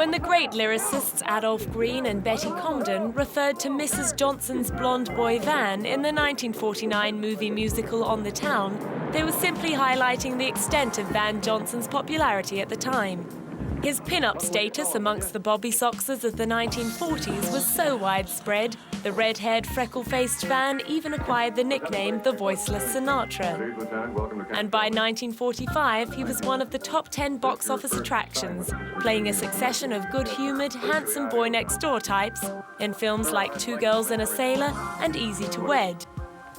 When the great lyricists Adolph Green and Betty Comden referred to Mrs. Johnson's blonde boy Van in the 1949 movie musical On the Town, they were simply highlighting the extent of Van Johnson's popularity at the time. His pin-up status amongst the bobby soxers of the 1940s was so widespread, the red-haired, freckle-faced Van even acquired the nickname the Voiceless Sinatra. And by 1945, he was one of the top 10 box office attractions, playing a succession of good-humoured, handsome boy-next-door types in films like Two Girls and a Sailor and Easy to Wed.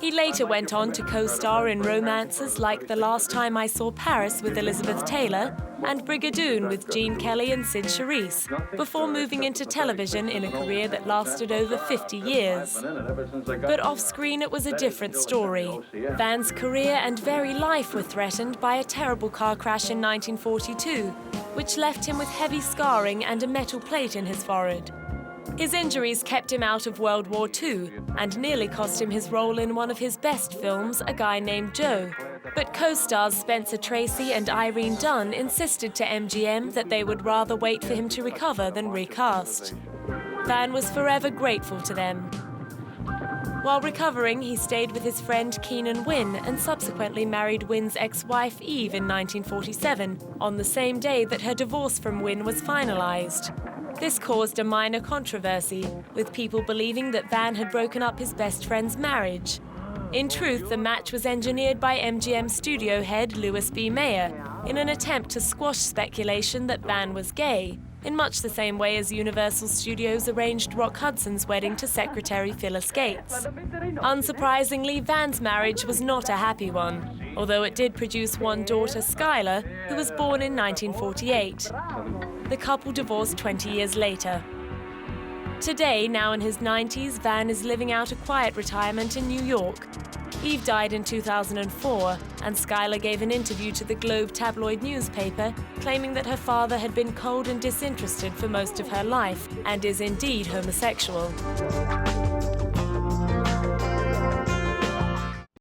He later went on to co-star in romances like The Last Time I Saw Paris with Elizabeth Taylor and Brigadoon with Gene Kelly and Sid Charisse, before moving into television in a career that lasted over 50 years. But off-screen it was a different story. Van's career and very life were threatened by a terrible car crash in 1942, which left him with heavy scarring and a metal plate in his forehead. His injuries kept him out of World War II and nearly cost him his role in one of his best films, A Guy Named Joe. But co-stars Spencer Tracy and Irene Dunne insisted to MGM that they would rather wait for him to recover than recast. Van was forever grateful to them. While recovering, he stayed with his friend Keenan Wynn and subsequently married Wynn's ex-wife Eve in 1947, on the same day that her divorce from Wynn was finalized. This caused a minor controversy, with people believing that Van had broken up his best friend's marriage. In truth, the match was engineered by MGM studio head Louis B. Mayer in an attempt to squash speculation that Van was gay, in much the same way as Universal Studios arranged Rock Hudson's wedding to Secretary Phyllis Gates. Unsurprisingly, Van's marriage was not a happy one, although it did produce one daughter, Skylar, who was born in 1948. The couple divorced 20 years later. Today, now in his 90s, Van is living out a quiet retirement in New York. Eve died in 2004, and Skylar gave an interview to the Globe tabloid newspaper, claiming that her father had been cold and disinterested for most of her life, and is indeed homosexual.